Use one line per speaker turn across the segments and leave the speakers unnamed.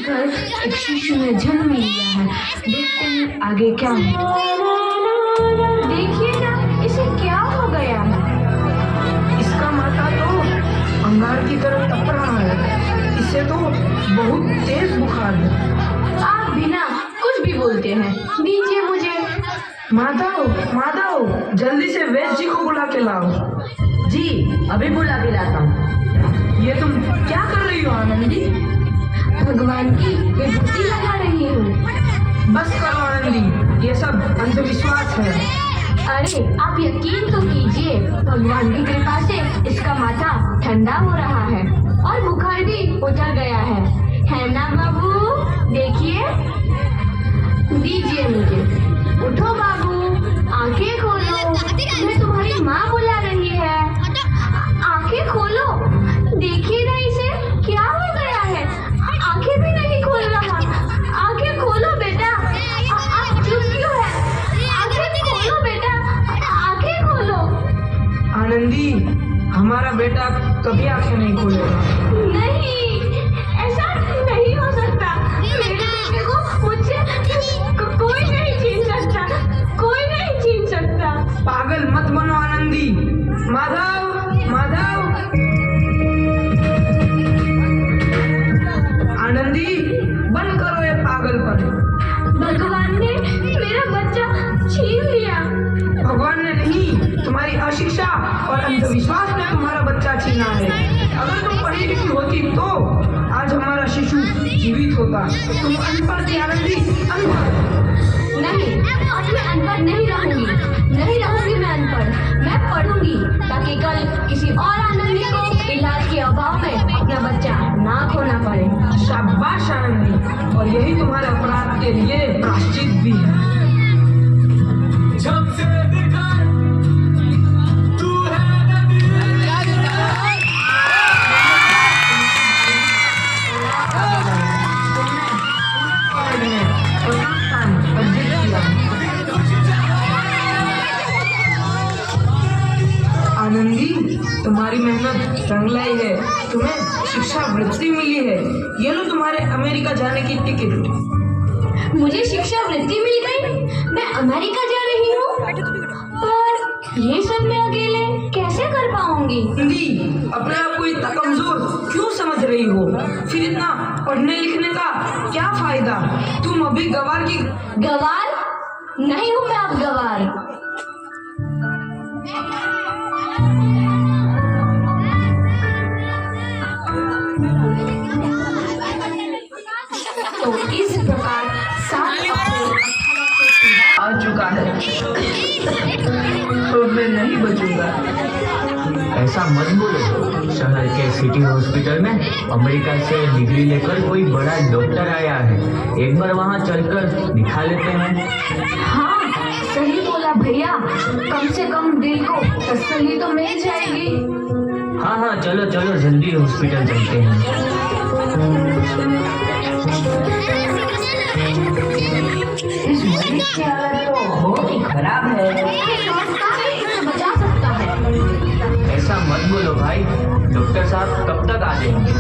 घर एक शिशु ने जन्म लिया है। देखते हैं आगे क्या होगा। देखिए ना, इसे क्या हो गया है?
इसका माथा तो अंगार की तरफ तप रहा है। इसे तो बहुत तेज बुखार है।
आप बिना कुछ भी बोलते हैं, दीजिए मुझे।
माधव, माधव, जल्दी से वैद्य जी को बुला के लाओ।
जी, अभी बुला के लाता हूँ।
ये तुम क्या कर रही हो आनंदी?
भगवान की विभूति लगा रही हूँ।
बस करो आनंदी, ये सब अंधविश्वास है।
अरे आप यकीन तो कीजिए, भगवान की कृपा से इसका माथा ठंडा हो रहा है और बुखार भी उतर गया है ना बाबू? देखिए, दीजिए मुझे। उठो बाबू, आंखें खोलो, तुम्हें तुम्हारी माँ बुला रही है। आंखें खोलो, देखिए ना इसे क्या हो गया है। आंखें भी नहीं खोल रहा। आंखें खोलो बेटा। आप चुप क्यों है? आंखें खोलो बेटा, आंखें खोलो।
आनंदी, हमारा बेटा कभी आंखें नहीं खोलेगा।
नहीं, ऐसा नहीं हो सकता। मेरे बेटे को मुझसे कोई नहीं छीन सकता, कोई नहीं छीन सकता।
पागल मत बनो आनंदी। माधव, माधव, आनंदी, बंद करो ये पागलपन।
भगवान ने मेरा बच्चा छीन लिया।
भगवान ने नहीं, तुम्हारी अशिक्षा और अंधविश्वास ने तुम्हारा बच्चा छीना है। अगर तुम पढ़ी लिखी होती तो आज हमारा शिशु जीवित होता। तुम अनपढ़ थी आनंदी, अनपढ़।
नहीं, आज मैं अनपढ़ नहीं रहूंगी। नहीं रहूंगी मैं अनपढ़। मैं पढ़ूंगी ताकि कल किसी और आनंदी को इलाज के अभाव में अपना बच्चा ना खोना पड़े।
शाबाश आनंदी, और यही तुम्हारे अपराध के लिए प्रायश्चित भी है। आनंदी, तुम्हारी मेहनत रंग लाई है। तुम्हें शिक्षा वृत्ति मिली है। ये लो तुम्हारे अमेरिका जाने की टिकट।
मुझे शिक्षा वृत्ति मिल गई, मैं अमेरिका जा रही हूँ। पर ये सब मैं अकेले कैसे कर पाऊंगी?
आनंदी, अपने आप को इतना कमजोर क्यों समझ रही हो? फिर इतना पढ़ने लिखने का क्या फायदा? तुम अभी गवार की।
गवार नहीं हूँ मैं अब गवार। तो इस प्रकार 7 अप्रैल 1813
आ चुका है, तो मैं नहीं बचूंगा।
ऐसा मत बोलो। शहर के सिटी हॉस्पिटल में अमेरिका से डिग्री लेकर कोई बड़ा डॉक्टर आया है। एक बार वहाँ चलकर दिखा लेते हैं।
हाँ, सही बोला भैया। कम से कम दिल को तसल्ली तो मिल जाएगी।
हाँ हाँ, चलो चलो जल्दी हॉस्पिटल चलते हैं।
इस मरीज की हालत तो बहुत ही खराब है।
इसे बचा सकता है।
ऐसा मत बोलो भाई, डॉक्टर साहब कब तक आ जाएंगे?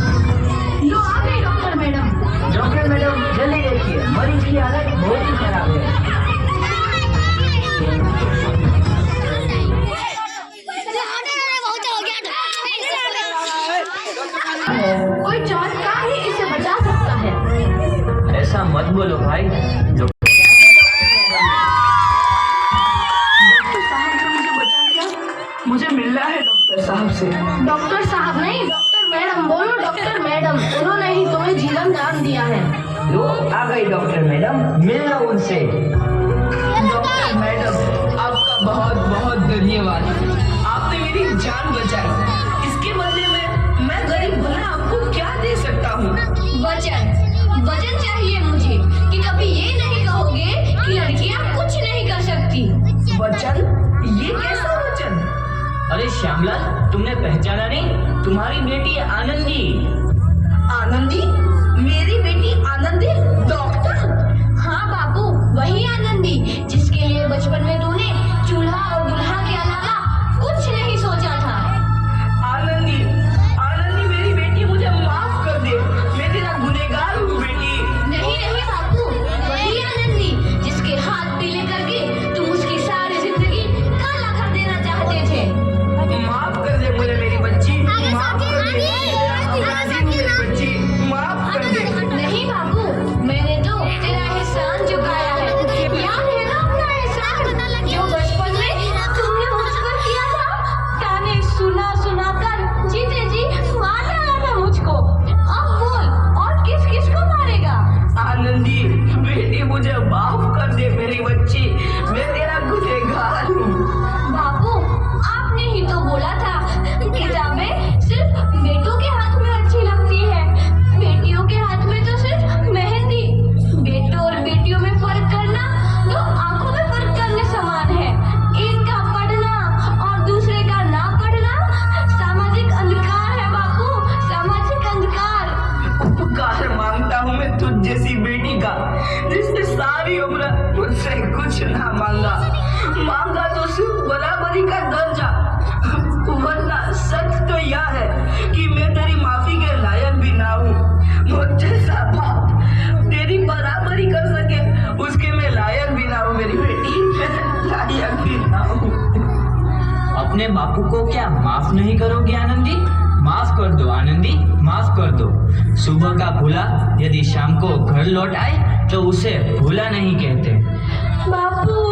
लो आ गई डॉक्टर मैडम।
डॉक्टर मैडम, जल्दी देखिए, मरीज की हालत बहुत ही खराब है।
कोई चमत्कार ही इसे बचा सकता है।
ऐसा मत बोलो भाई।
डॉक्टर साहब ने मुझे बचा लिया। मुझे मिलना है डॉक्टर साहब से।
डॉक्टर साहब नहीं, डॉक्टर मैडम बोलो। डॉक्टर मैडम, उन्होंने ही तुम्हें जीवन दान दिया है।
लो आ गई डॉक्टर मैडम, मिल लो उनसे।
डॉक्टर मैडम, आपका बहुत बहुत धन्यवाद। आपने मेरी जान बचाई। इसके बदले में मैं गरीब भला आपको क्या दे सकता हूँ?
वचन, वचन चाहिए मुझे कि कभी ये नहीं कहोगे कि लड़कियां कुछ नहीं कर सकती।
वचन? ये कैसा वचन?
अरे श्यामलाल, तुमने पहचाना नहीं? तुम्हारी बेटी आनंदी।
आनंदी? मेरी बेटी आनंदी डॉक्टर?
हाँ बाबू, वही आनंदी जिसके लिए बचपन में तूने चूल्हा और दुल्हा के अलावा कुछ नहीं सोचा था।
आनंदी, आनंदी मेरी बेटी, मुझे माफ कर दे। मैं तेरा गुनहगार हूँ बेटी।
तुझ जैसी बेटी का, जिसने सारी उम्र मुझसे कुछ ना मांगा तो सिर्फ बराबरी का दर्जा। वरना सच तो यह है कि मैं तेरी माफी के लायक भी ना हूँ। मुझ जैसा बाप तेरी बराबरी कर सके उसके मैं लायक भी ना हूँ मेरी बेटी, मैं लायक भी ना हूँ।
अपने बापू को क्या माफ नहीं करोगे आनंदी? माफ कर दो आनंदी, माफ कर दो। सुबह का भूला यदि शाम को घर लौट आए तो उसे भूला नहीं कहते।
बापू